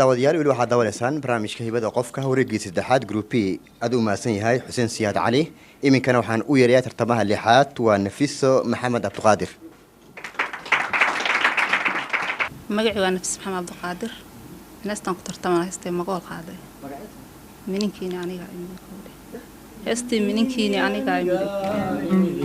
daawadayaal weli waxaad daawaneysaan barnaamijka hibada qofka wareegiisa saddexaad group B aad u mahadsan yahay xuseen siyaad cali iminkana waxaan u yeerayaa tartamaha lixaad waa nafiso maxamed abduqaadir magacii waa nafis maxamed abduqaadir heestan ku tartamana heestay magool qaaday mininkiina aniga imid heestay mininkiina aniga imid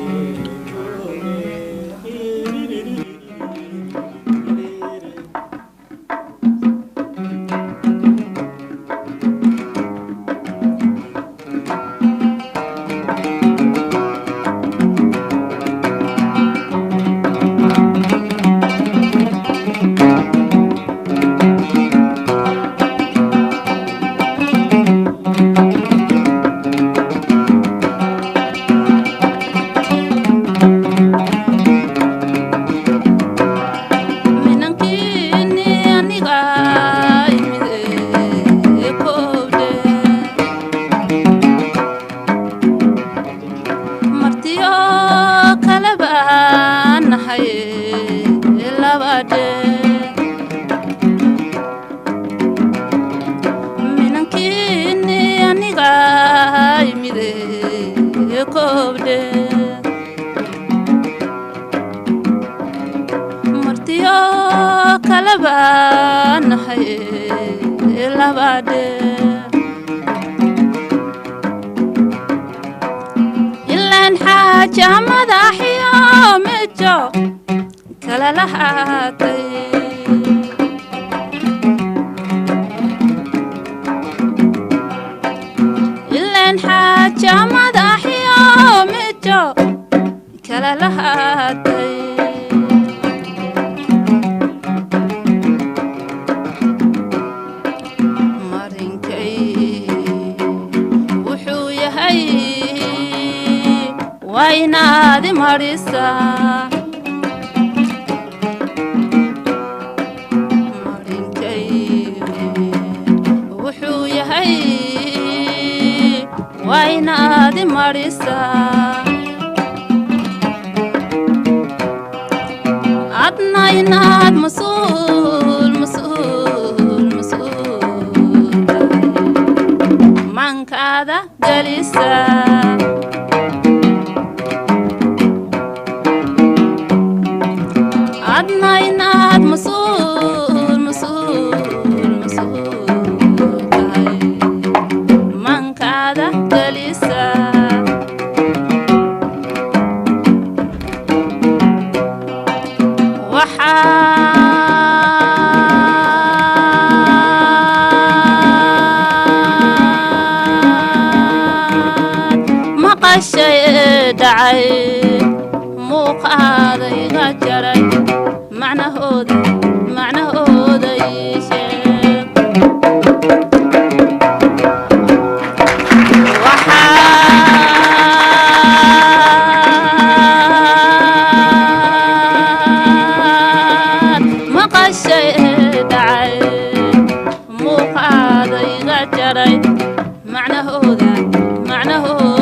معناه